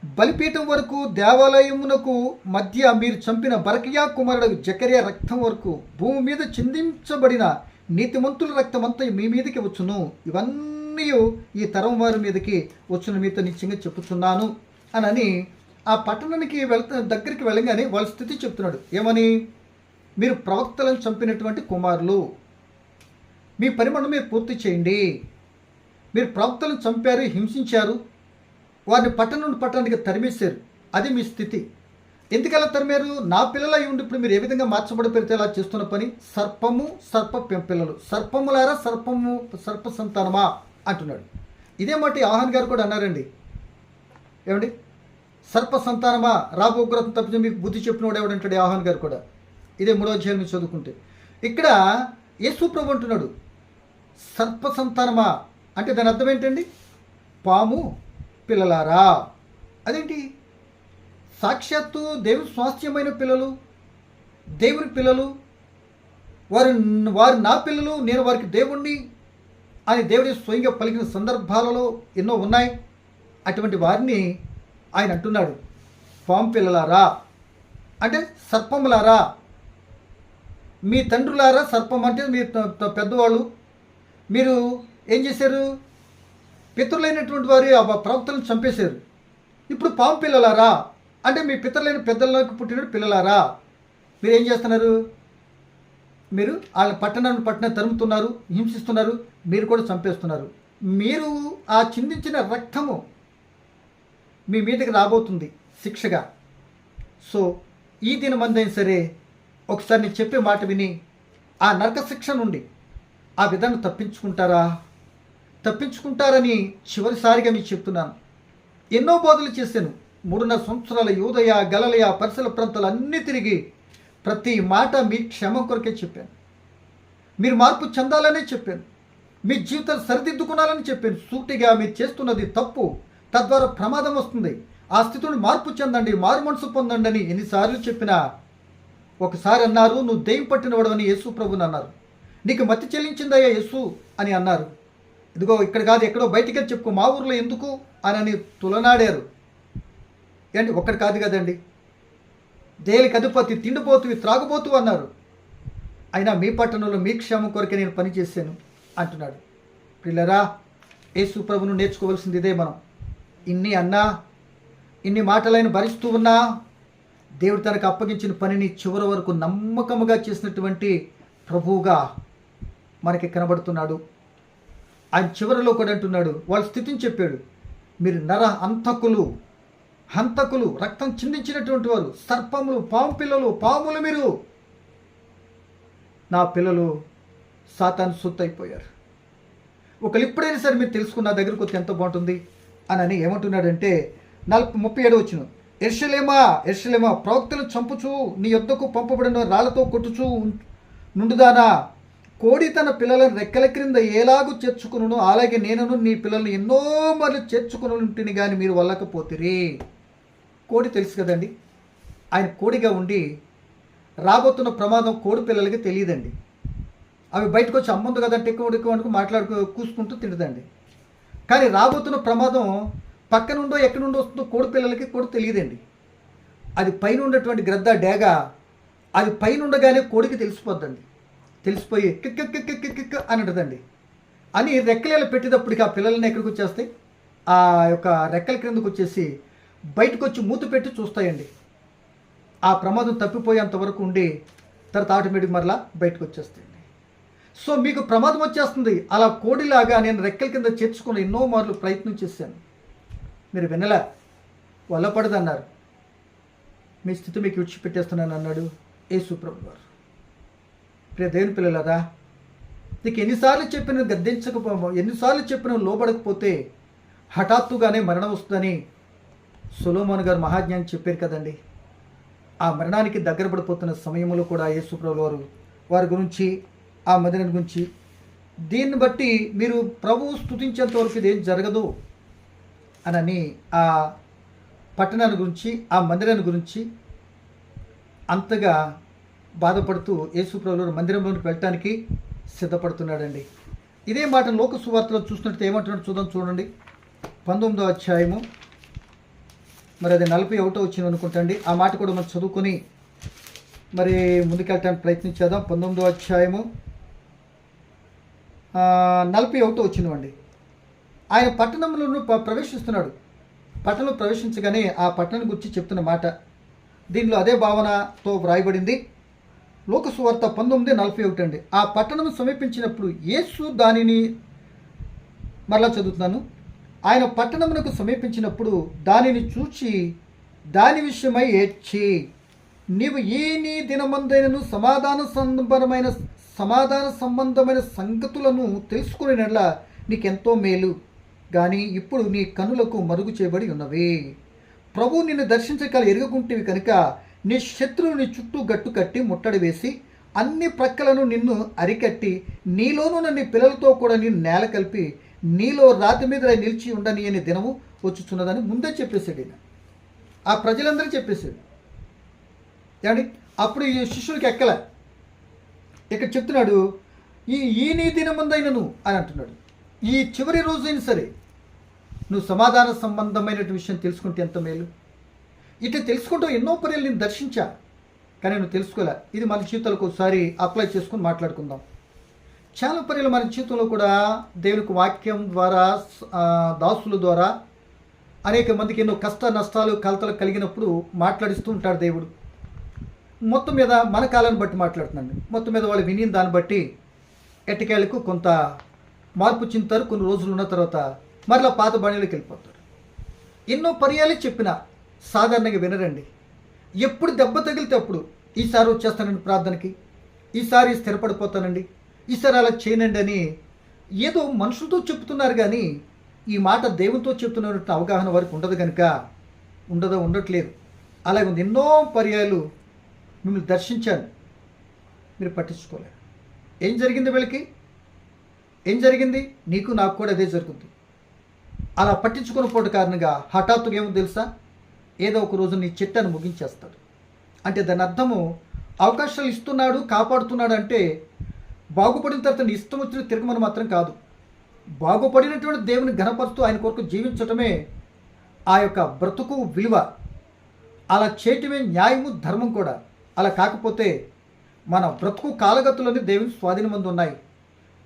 బలిపీఠం వరకు, దేవాలయమునకు మధ్య మీరు చంపిన బరకియా కుమారుడు జకరియా రక్తం వరకు భూమి మీద చిందించబడిన నీతిమంతుల రక్తం అంతా మీ మీదకి వచ్చును. ఇవన్నీ ఈ తరం వారి మీదకి వచ్చును, మీతో నిశ్చయంగా చెప్పుచున్నాను అని ఆ పట్టణానికి దగ్గరికి వెళ్ళగానే వాళ్ళ స్థితి చెప్తున్నాడు. ఏమని? మీరు ప్రవక్తలను చంపినటువంటి కుమారులు, మీ పరిమాణం మీరు పూర్తి చేయండి. మీరు ప్రవక్తలను చంపారు, హింసించారు, వారిని పట్టణానికి తరిమేశారు. అది మీ స్థితి. ఎందుకలా తరిమారు? నా పిల్లలై ఉండి ఇప్పుడు మీరు ఏ విధంగా మార్చబడిపోతే అలా చేస్తున్న పని. సర్ప పిల్లలు, సర్పములారా, సర్ప సంతానమా అంటున్నాడు. ఇదే మాట యోహాను గారు కూడా అన్నారండి. ఏమండి? సర్ప సంతానమా, రాబో ఉగ్రతం తప్పించి మీకు బుద్ధి చెప్పినవాడు ఎవడంటాడు యోహాను గారు కూడా. ఇదే 3వ అధ్యాయం మీరు చదువుకుంటే. ఇక్కడ యేసు ప్రభు అంటున్నాడు సర్ప సంతానమా అంటే దాని అర్థం ఏంటండి? పాము పిల్లలారా. అదేంటి? సాక్షాత్తు దేవుని స్వాస్థ్యమైన పిల్లలు, దేవుని పిల్లలు, వారు వారు నా పిల్లలు, నేను వారికి దేవుణ్ణి అని దేవుడి స్వయంగా పలికిన సందర్భాలలో ఎన్నో ఉన్నాయి. అటువంటి వారిని ఆయన అంటున్నాడు, పాము పిల్లలారా, అంటే సర్పములారా, మీ తండ్రులారా. సర్పం అంటే మీ పెద్దవాళ్ళు. మీరు ఏం చేశారు? పితరులైనటువంటి వారి ఆ ప్రవక్తలను చంపేశారు. ఇప్పుడు పాము పిల్లలారా అంటే మీ పితరులైన పెద్దలకు పుట్టిన పిల్లలారా, మీరు ఏం చేస్తున్నారు? మీరు వాళ్ళ పట్టణాన్ని తరుముతున్నారు, హింసిస్తున్నారు, మీరు కూడా చంపేస్తున్నారు. మీరు ఆ చిందించిన రక్తము మీ మీదకి రాబోతుంది శిక్షగా. సో ఈ దినమందైనా సరే ఒకసారి నేను చెప్పే మాట విని ఆ నరక శిక్ష నుండి ఆ విధానం తప్పించుకుంటారని చివరిసారిగా మీకు చెప్తున్నాను. ఎన్నో బోధలు చేశాను. 3.5 సంవత్సరాల యూదయ, గలిలయ, పరిసర ప్రాంతాలు అన్నీ తిరిగి ప్రతి మాట మీ క్షేమం కొరకే చెప్పాను. మీరు మార్పు చెందాలనే చెప్పాను. మీ జీవితాలు సరిదిద్దుకున్నాలని చెప్పాను. సూటిగా మీరు చేస్తున్నది తప్పు, తద్వారా ప్రమాదం వస్తుంది, ఆ స్థితిని మార్పు చెందండి, మారు మనసు పొందండి అని ఎన్నిసార్లు చెప్పినా ఒకసారి అన్నారు, నువ్వు దెయ్యం పట్టినవాడు అని యేసు ప్రభుని అన్నారు. నీకు మతి చెల్లించిందయ్యా యేసు అని అన్నారు. ఇదిగో ఇక్కడ కాదు, ఎక్కడో బయటికి వెళ్ళి చెప్పుకో, మా ఊర్లో ఎందుకు అని తులనాడారు. ఏంటి ఒక్కటి కాదు కదండి, దేనికి అధిపతి, తిండిపోతు, త్రాగుబోతు అన్నారు. అయినా మీ పట్టణంలో మీ క్షేమం కొరకే నేను పనిచేశాను అంటున్నాడు. పిల్లరా, యేసు ప్రభును నేర్చుకోవాల్సింది ఇదే. మనం ఇన్ని మాటలైన భరిస్తూ ఉన్నా దేవుడు తనకు అప్పగించిన పనిని చివరి వరకు నమ్మకముగా చేసినటువంటి ప్రభువుగా మనకి కనబడుతున్నాడు. ఆయన చివరిలో కూడా అంటున్నాడు, వాళ్ళ స్థితిని చెప్పాడు. మీరు హంతకులు, రక్తం చిందించినటువంటి వారు, సర్పములు, పాములు మీరు. నా పిల్లలు సాతాను సొత్తు అయిపోయారు. ఒకళ్ళు ఇప్పుడైనా సరే మీరు తెలుసుకున్న దగ్గరకు వచ్చి ఎంత బాగుంటుంది అని ఏమంటున్నాడంటే 37 వచ్చిన, ఎర్షలేమా ప్రవక్తలు చంపుచు నీ యొద్దకు పంపబడిన రాళ్లతో కొట్టుచూ నుండుదానా, కోడి తన పిల్లలను రెక్కల క్రింద ఎలాగూ చేర్చుకును, అలాగే నేనను నీ పిల్లల్ని ఎన్నో మార్లు చేర్చుకుని ఉంటిని కానీ మీరు వల్లకపోతిరి. కోడి తెలుసు కదండి, ఆయన కోడిగా ఉండి రాబోతున్న ప్రమాదం కోడి పిల్లలకి తెలియదండి. అవి బయటకు వచ్చి అమ్ముంది కదంటే ఎక్కువ కూసుకుంటూ తింటుందండి. కానీ రాబోతున్న ప్రమాదం పక్కనుండో ఎక్కడి నుండి వస్తుందో కోడి పిల్లలకి కూడా తెలియదండి. అది పైన ఉన్నటువంటి గ్రద్ద డేగ, అది పైన ఉండగానే కోడికి తెలిసిపోద్దండి. తెలిసిపోయి కిక్ అని అంటుందండి. అని రెక్కలు పెట్టేటప్పటికి ఆ పిల్లల్ని ఎక్కడికి వచ్చేస్తాయి, ఆ యొక్క రెక్కల క్రిందకు వచ్చేసి బయటకు వచ్చి మూత పెట్టి చూస్తాయండి. ఆ ప్రమాదం తప్పిపోయేంతవరకు ఉండి తర్వాత ఆటోమేటిక్ మరలా బయటకు వచ్చేస్తాయండి. సో మీకు ప్రమాదం వచ్చేస్తుంది, అలా కోడిలాగా నేను రెక్కల కింద చేర్చుకుని ఎన్నో మార్లు ప్రయత్నం చేశాను, మీరు వినలే, వల్లపడదన్నారు, మీ స్థితి మీకు విడిచిపెట్టేస్తున్నాను అన్నాడు యేసు ప్రభువు వారు. ప్రియ దేవుని పిల్లలారా, నీకు ఎన్నిసార్లు చెప్పిన లోబడకపోతే హఠాత్తుగానే మరణం వస్తుందని సొలొమోను గారు మహాజ్ఞాని చెప్పారు కదండి. ఆ మరణానికి దగ్గర పడిపోతున్న సమయంలో కూడా యేసు ప్రభువు వారి గురించి, ఆ మందిరం గురించి, దీన్ని బట్టి మీరు ప్రభువు స్తుతించేంత వరకు ఇదేం జరగదు అని ఆ పట్టణాన్ని గురించి, ఆ మందిరాన్ని గురించి అంతగా బాధపడుతూ యేసు ప్రభువు మందిరంలోకి వెళ్ళటానికి సిద్ధపడుతున్నాడండి. ఇదే మాట లోక సువార్తలో చూసినట్టు ఏమంటున్నాడు చూడండి. 19వ అధ్యాయము, మరి అది 41 వచ్చింది అనుకుంటండి. ఆ మాట కూడా మనం చదువుకొని మరి ముందుకెళ్ళటానికి ప్రయత్నించేద్దాం. 19వ అధ్యాయము 41 వచ్చిందండి. ఆయన పట్టణంలో ప్రవేశిస్తున్నాడు. పట్టణంలో ప్రవేశించగానే ఆ పట్టణం గురించి చెప్తున్న మాట దీనిలో అదే భావనతో వ్రాయబడింది. లోక సువార్త 19:41 అండి. ఆ పట్టణం సమీపించినప్పుడు యేసు దానిని, మరలా చదువుతున్నాను, ఆయన పట్టణమునకు సమీపించినప్పుడు దానిని చూచి దాని విషయమై ఏడ్చి, నీవు నీ దినమందైనను సమాధాన సంబంధమైన సంగతులను తెలుసుకునేలా నీకెంతో మేలు, కానీ ఇప్పుడు నీ కన్నులకు మరుగు చేయబడి ఉన్నవి. ప్రభువు నిన్ను దర్శించగల ఎరుగుకుంటేవి కనుక నీ శత్రువు నీ చుట్టూ గట్టు కట్టి ముట్టడి వేసి అన్ని ప్రక్కలను నిన్ను అరికట్టి నీలోనున్న నీ పిల్లలతో కూడా నిన్ను నేల కలిపి నీలో రాతి మీద నిలిచి ఉండని అని దినము వచ్చుచున్నదని ముందే చెప్పేశాడు. ఆ ప్రజలందరికీ చెప్పేశాడు. ఏమండి, అప్పుడు ఈ శిష్యులకి ఎక్కలే. ఇక్కడ చెప్తున్నాడు, ఈ నీ దినముందైనను అని అంటున్నాడు. ఈ చివరి రోజైనా సరే నువ్వు సమాధాన సంబంధమైనటువంటి విషయం తెలుసుకుంటే ఎంత మేలు. ఇట్లా తెలుసుకుంటూ ఎన్నో పర్యాలు నేను దర్శించా, కానీ నువ్వు తెలుసుకోలే. ఇది మన జీవితాలకు ఒకసారి అప్లై చేసుకుని మాట్లాడుకుందాం. చాలా పర్యాలు మన జీవితంలో కూడా దేవునికి వాక్యం ద్వారా, దాసుల ద్వారా అనేక మందికి ఎన్నో కష్ట నష్టాలు కలతలు కలిగినప్పుడు మాట్లాడిస్తూ ఉంటాడు దేవుడు. మొత్తం మీద మన కాలాన్ని బట్టి మాట్లాడుతున్నాను. మొత్తం మీద వాళ్ళు విని దాన్ని బట్టి ఎట్టకేళ్ళకు కొంత మార్పు చెందుతారు. కొన్ని రోజులు ఉన్న తర్వాత మరలా పాత బాణీలోకి వెళ్ళిపోతారు. ఎన్నో పర్యాలు చెప్పినా సాధారణంగా వినరండి. ఎప్పుడు దెబ్బ తగిలితే అప్పుడు ఈసారి వచ్చేస్తానండి ప్రార్థనకి, ఈసారి స్థిరపడిపోతానండి, ఈసారి అలా చేయనండి అని ఏదో మనుషులతో చెప్తున్నారు, కానీ ఈ మాట దేవునితో చెప్తున్నట్టు అవగాహన వరకు ఉండదు. కనుక ఉండట్లేదు. అలాగే ఎన్నో పర్యాలు మిమ్మల్ని దర్శించాను, మీరు పట్టించుకోలేదు. ఏం జరిగింది వీళ్ళకి? ఏం జరిగింది? నీకు నాకు కూడా అదే జరుగుతుంది. అలా పట్టించుకుని పోవడం కారణంగా హఠాత్తుగా ఏమో తెలుసా, ఏదో ఒక రోజు నీ చిట్టాన్ని ముగించేస్తాడు. అంటే దాని అర్థము అవకాశాలు ఇస్తున్నాడు, కాపాడుతున్నాడు అంటే బాగుపడిన తర్వాత నీ ఇష్టం వచ్చిన తిరగమని మాత్రం కాదు. బాగుపడినటువంటి దేవుని ఘనపరుస్తూ ఆయన కొరకు జీవించటమే ఆ యొక్క బ్రతుకు విలువ. అలా చేయటమే న్యాయము, ధర్మం కూడా. అలా కాకపోతే మన బ్రతుకు కాలగతులన్నీ దేవుని స్వాధీనం మంది ఉన్నాయి.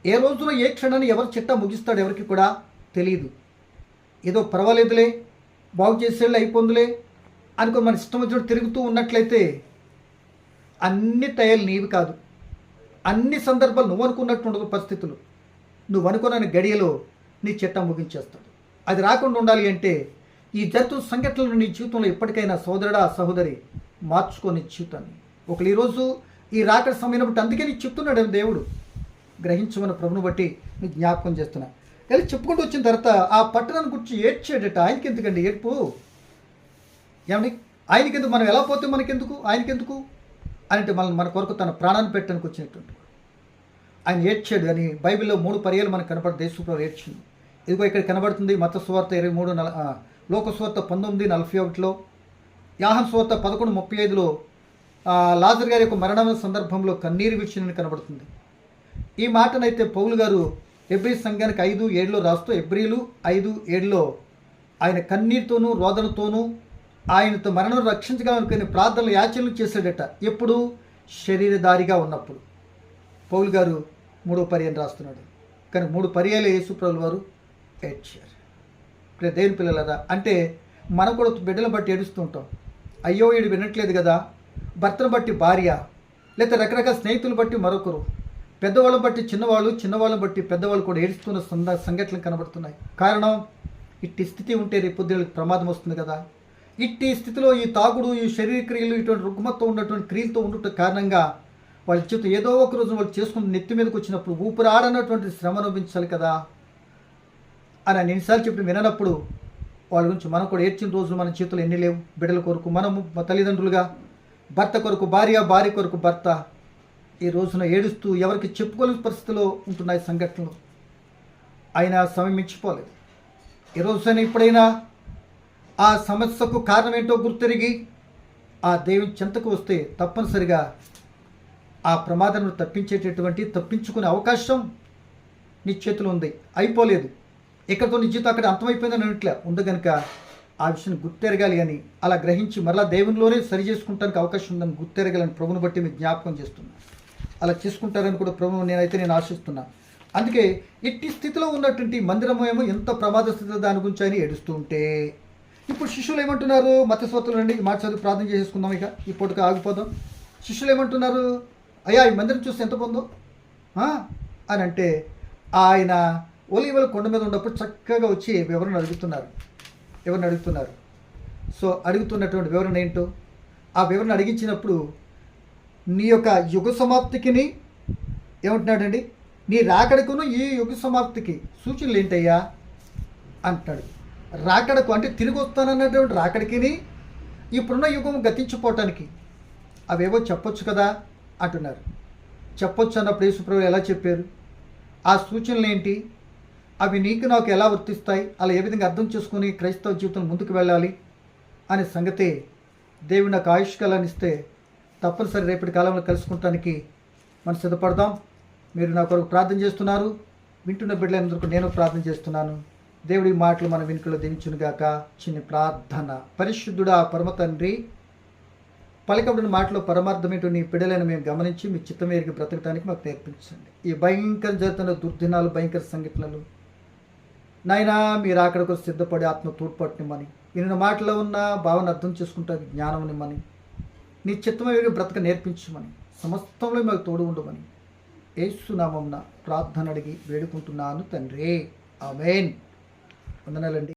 ఏ రోజున ఏ క్షణాన్ని ఎవరు చిట్టా ముగిస్తాడు ఎవరికి కూడా తెలియదు. ఏదో పర్వాలేదులే, బాగు చేసేళ్ళు అయిపోందులే అనుకో మన ఇష్టం వచ్చినట్టు తిరుగుతూ ఉన్నట్లయితే అన్ని టైర్లు నీవి కాదు. అన్ని సందర్భాలు నువ్వు అనుకున్నట్టు ఉండదు పరిస్థితులు. నువ్వు అనుకున్న గడియలో నీ చిట్టా ముగించేస్తాడు. అది రాకుండా ఉండాలి అంటే ఈ జరుగుతున్న సంఘటనలు నీ జీవితంలో ఎప్పటికైనా సోదరుడా సహోదరి మార్చుకొని జీవితాన్ని. ఒకళ్ళు ఈరోజు ఈ రాకడ సమయం బట్టి అందుకే నీకు చెప్తున్నాడు దేవుడు. గ్రహించమని ప్రభుని బట్టి నీకు జ్ఞాపకం చేస్తున్నా. వెళ్ళి చెప్పుకుంటూ వచ్చిన తర్వాత ఆ పట్టణాన్ని గురించి ఏడ్చాడట. ఆయనకి ఎందుకండి ఏడ్పు? ఏమండి, ఆయనకెందుకు? మనం ఎలా పోతే మనకెందుకు, ఆయనకెందుకు అంటే మన కొరకు తన ప్రాణాన్ని పెట్టడానికి వచ్చినటువంటి ఆయన ఏడ్చాడు అని బైబిల్లో 3 పర్యాలు మనకు కనబడుతుంది. యేసుప్రభువు ఏడ్చింది. ఇదిగో ఇక్కడ కనబడుతుంది. మత్తయి సువార్త 23, లోక సువార్త 19:41, యోహాను సువార్త 11:35లో లాజరు గారి యొక్క మరణం సందర్భంలో కన్నీరు విడిచినని కనబడుతుంది. ఈ మాటనైతే పౌలు గారు హెబ్రీ సంఘానికి 5:7లో రాస్తూ, హెబ్రీలు 5:7లో ఆయన కన్నీరుతోనూ రోదనతోనూ ఆయనతో మరణం రక్షించగలనుకుని ప్రార్థనలు యాచనలు చేశాడట. ఎప్పుడు? శరీరధారిగా ఉన్నప్పుడు. పౌలు గారు 3వ పర్యాయం రాస్తున్నాడు. కానీ 3 పర్యాలు యేసుప్రభువు వారు ఏడ్చారు. ఇప్పుడు దేవుని పిల్లలరా, అంటే మనం కూడా బిడ్డలను బట్టి ఏడుస్తూ ఉంటాం. అయ్యో వీడు వినట్లేదు కదా, భర్తను బట్టి భార్య, లేదా రకరకాల స్నేహితులు బట్టి మరొకరు, పెద్దవాళ్ళని బట్టి చిన్నవాళ్ళు, చిన్నవాళ్ళని బట్టి పెద్దవాళ్ళు కూడా ఏడుస్తున్న సంఘటనలు కనబడుతున్నాయి. కారణం, ఇట్టి స్థితి ఉంటే రేపు పొద్దున్నకి ప్రమాదం వస్తుంది కదా. ఇట్టి స్థితిలో ఈ తాగుడు, ఈ శరీర క్రియలు, ఇటువంటి రుగ్మతో ఉన్నటువంటి క్రియలతో ఉండటం కారణంగా వాళ్ళ జీవితం ఏదో ఒక రోజు వాళ్ళు చేసుకుని నెత్తి మీదకి వచ్చినప్పుడు ఊపిరాడనటువంటి శ్రమ అనుభవించాలి కదా అని ఆయన ఎన్నిసార్లు చెప్పి విననప్పుడు వాళ్ళ గురించి మనం కూడా ఏడ్చిన రోజులు మన చేతులు ఎన్ని లేవు. బిడ్డల కొరకు మనము తల్లిదండ్రులుగా, భర్త కొరకు భార్య, భార్య కొరకు భర్త ఈ రోజున ఏడుస్తూ ఎవరికి చెప్పుకోలేని పరిస్థితిలో ఉంటున్నాయి సంఘటనలు. ఆయన సమయం మించిపోలేదు. ఈ రోజున ఇప్పుడైనా ఆ సమస్యకు కారణం ఏంటో గుర్తెరిగి ఆ దేవుని చెంతకు వస్తే తప్పనిసరిగా ఆ ప్రమాదాన్ని తప్పించుకునే అవకాశం నీ చేతిలో ఉంది. అయిపోలేదు, ఎక్కడితో నీ జీవితం అక్కడ అంతమైపోయిందని అన్నట్లే ఉంది. కనుక ఆ విషయం గుర్తెరగాలి అని, అలా గ్రహించి మరలా దేవునిలోనే సరి చేసుకుంటానికి అవకాశం ఉందని గుర్తెరగాలని ప్రభుని బట్టి మీకు జ్ఞాపకం చేస్తున్నా. అలా చేసుకుంటారని కూడా ప్రభువు నేను ఆశిస్తున్నా. అందుకే ఇట్టి స్థితిలో ఉన్నటువంటి మందిరమేమో ఎంత ప్రమాద స్థితిలో దాని గురించి అని ఏడుస్తూ ఉంటే, ఇప్పుడు శిష్యులు ఏమంటున్నారు? మత్తయి సువార్తలో రండి, మాట చదివి ప్రార్థన చేసుకుందాం. ఇక ఈ పూటకు ఆగిపోదాం. శిష్యులు ఏమంటున్నారు? అయ్యా ఈ మందిరం చూస్తే ఎంత పొందో అని అంటే, ఆయన ఒలీవల కొండ మీద ఉన్నప్పుడు చక్కగా వచ్చి వివరణ అడుగుతున్నారు. సో అడుగుతున్నటువంటి వివరణ ఏంటో, ఆ వివరణ అడిగించినప్పుడు నీ యొక్క యుగ సమాప్తికిని ఏమంటున్నాడండి, నీ రాకడకును ఈ యుగ సమాప్తికి సూచనలు ఏంటయ్యా అంటున్నాడు. రాకడకు అంటే తిరిగి వస్తానన్నటువంటి రాకడికిని ఇప్పుడున్న యుగం గతించిపోవటానికి అవేవో చెప్పొచ్చు కదా అంటున్నారు. చెప్పొచ్చు అన్నప్పుడు యేసుప్రభువు ఎలా చెప్పారు? ఆ సూచనలు ఏంటి? అవి నీకు నాకు ఎలా వర్తిస్తాయి? అలా ఏ విధంగా అర్థం చేసుకుని క్రైస్తవ జీవితం ముందుకు వెళ్ళాలి అనే సంగతి దేవుడు నాకు ఆయుష్కాలాన్ని ఇస్తే తప్పనిసరి రేపటి కాలంలో కలుసుకుంటానికి మనం సిద్ధపడదాం. మీరు నా కొరకు ప్రార్థన చేస్తున్నారు. వింటున్న బిడ్డలందరికీ నేను ప్రార్థన చేస్తున్నాను. దేవుడి మాటలు మన వెనుకలో దించునుగాక. చిన్న ప్రార్థన. పరిశుద్ధుడా పరమ తండ్రి, పలకబడిన మాటలో పరమార్థమేంటో నీ బిడ్డలను మేము గమనించి మీ చిత్తం ఎరిగి బ్రతకడానికి మాకు నేర్పించండి. ఈ భయంకర జరుగుతున్న దుర్దినాలు, భయంకర సంఘటనలు నాయనా మీరు అక్కడికి సిద్ధపడి ఆత్మ తోడ్పట్టిమని, విన్న మాటలో ఉన్న భావన అర్థం చేసుకుంటా జ్ఞానం నిమ్మని, నీ చిత్తం ఎరిగి బ్రతక నేర్పించమని, సమస్తంలో మాకు తోడు ఉండమని యేసు నామమున ప్రార్థన అడిగి వేడుకుంటున్నాను తండ్రి. ఆమేన్. వందనాలండి.